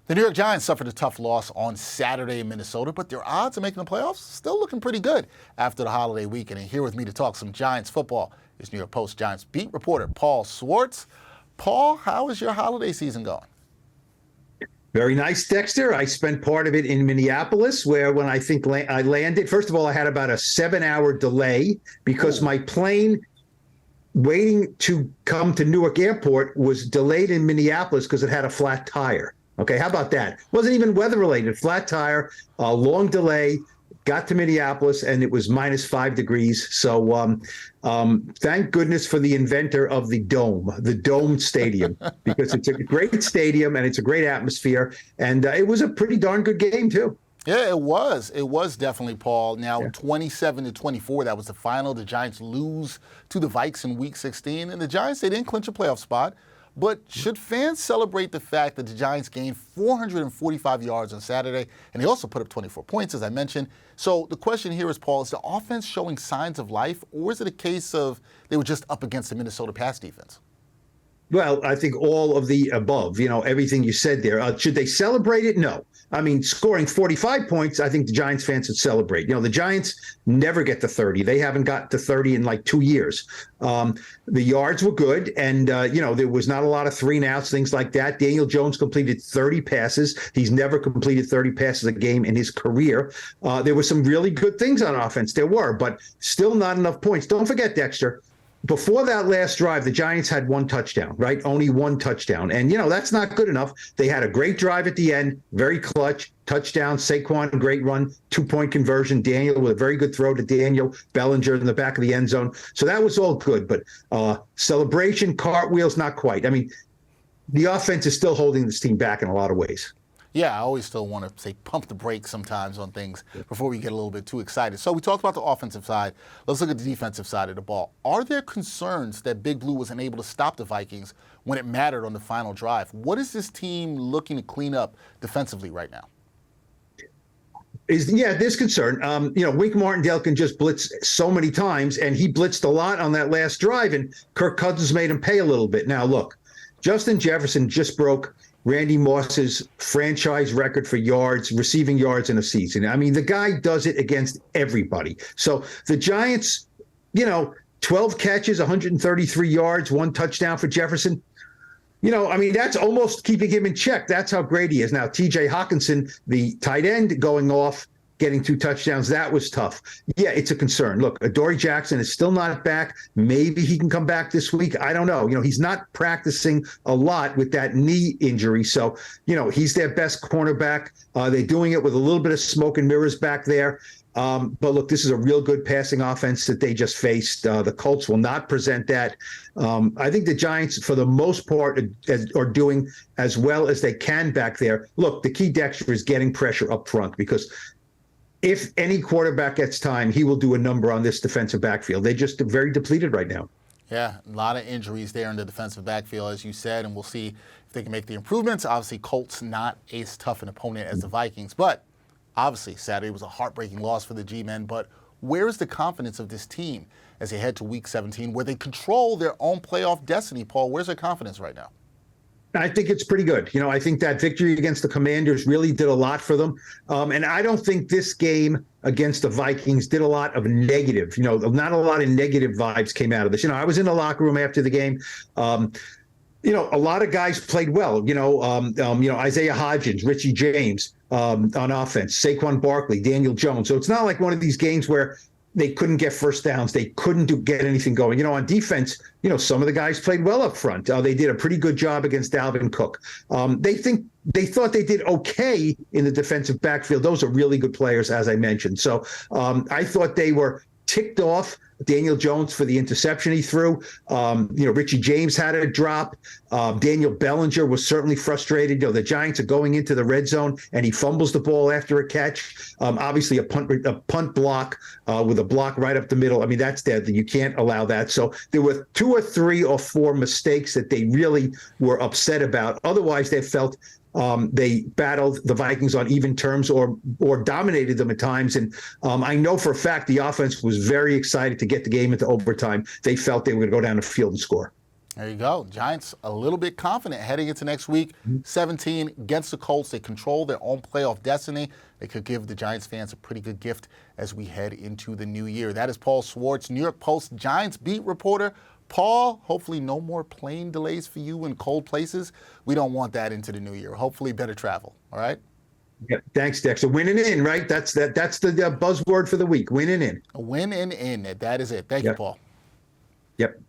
The New York Giants suffered a tough loss on Saturday in Minnesota, but their odds of making the playoffs still looking pretty good after the holiday weekend. And here with me to talk some Giants football is New York Post Giants beat reporter Paul Schwartz. Paul, how is your holiday season going? Very nice, Dexter. I spent part of it in Minneapolis, where when I think I landed, first of all, I had about a 7-hour delay because my plane waiting to come to Newark Airport was delayed in Minneapolis because it had a flat tire. Okay, how about that? Wasn't even weather related. Flat tire, a long delay. Got to Minneapolis and it was minus 5 degrees. So thank goodness for the inventor of the Dome Stadium, because it's a great stadium and it's a great atmosphere. And it was a pretty darn good game too. Yeah, it was. It was definitely, Paul. Now, 27-24, that was the final. The Giants lose to the Vikes in Week 16. And the Giants, they didn't clinch a playoff spot. But should fans celebrate the fact that the Giants gained 445 yards on Saturday, and they also put up 24 points, as I mentioned? So the question here is, Paul, is the offense showing signs of life, or is it a case of they were just up against the Minnesota pass defense? Well, I think all of the above, everything you said there. Should they celebrate it? No. I mean, scoring 45 points, I think the Giants fans should celebrate. The Giants never get to 30. They haven't got to 30 in like 2 years. The yards were good, and, there was not a lot of 3-and-outs, things like that. Daniel Jones completed 30 passes. He's never completed 30 passes a game in his career. There were some really good things on offense. There were, but still not enough points. Don't forget, Dexter, before that last drive, the Giants had one touchdown, right? Only one touchdown. And, that's not good enough. They had a great drive at the end, very clutch, touchdown, Saquon, great run, 2-point conversion, Daniel with a very good throw to Daniel Bellinger in the back of the end zone. So that was all good. But celebration, cartwheels, not quite. I mean, the offense is still holding this team back in a lot of ways. Yeah, I always still want to say pump the brakes sometimes on things before we get a little bit too excited. So we talked about the offensive side. Let's look at the defensive side of the ball. Are there concerns that Big Blue wasn't able to stop the Vikings when it mattered on the final drive? What is this team looking to clean up defensively right now? There's concern. Wink Martindale can just blitz so many times, and he blitzed a lot on that last drive, and Kirk Cousins made him pay a little bit. Now, look, Justin Jefferson just broke Randy Moss's franchise record for receiving yards in a season. I mean, the guy does it against everybody. So the Giants, 12 catches, 133 yards, 1 touchdown for Jefferson. That's almost keeping him in check. That's how great he is. Now, TJ Hawkinson, the tight end, going off, getting 2 touchdowns, that was tough. Yeah, it's a concern. Look, Adoree Jackson is still not back. Maybe he can come back this week. I don't know. He's not practicing a lot with that knee injury. So, he's their best cornerback. They're doing it with a little bit of smoke and mirrors back there. But look, this is a real good passing offense that they just faced. The Colts will not present that. I think the Giants, for the most part, are doing as well as they can back there. Look, the key, Dexter, is getting pressure up front, because if any quarterback gets time, he will do a number on this defensive backfield. They're just very depleted right now. Yeah, a lot of injuries there in the defensive backfield, as you said, and we'll see if they can make the improvements. Obviously, Colts not as tough an opponent as the Vikings, but obviously Saturday was a heartbreaking loss for the G-men. But where is the confidence of this team as they head to Week 17, where they control their own playoff destiny? Paul, where's their confidence right now? I think it's pretty good. I think that victory against the Commanders really did a lot for them. And I don't think this game against the Vikings did a lot of negative, not a lot of negative vibes came out of this. I was in the locker room after the game. A lot of guys played well, Isaiah Hodgins, Richie James on offense, Saquon Barkley, Daniel Jones. So it's not like one of these games where they couldn't get first downs. They couldn't get anything going. On defense, some of the guys played well up front. They did a pretty good job against Dalvin Cook. They thought they did okay in the defensive backfield. Those are really good players, as I mentioned. So I thought they were ticked off. Daniel Jones for the interception he threw. Richie James had a drop. Daniel Bellinger was certainly frustrated. The Giants are going into the red zone and he fumbles the ball after a catch. Obviously a punt block with a block right up the middle. I mean, that's deadly. You can't allow that. So there were 2 or 3 or 4 mistakes that they really were upset about. Otherwise, they felt they battled the Vikings on even terms or dominated them at times. And I know for a fact the offense was very excited to get the game into overtime. They felt they were going to go down the field and score. There you go. Giants a little bit confident heading into next week. 17 against the Colts. They control their own playoff destiny. They could give the Giants fans a pretty good gift as we head into the new year. That is Paul Schwartz, New York Post Giants beat reporter. Paul, hopefully no more plane delays for you in cold places. We don't want that into the new year. Hopefully better travel. All right? Yeah, thanks, Dexter. Winning in, right? That's the buzzword for the week. Winning in. A win and in. That is it. Thank you, Paul. Yep.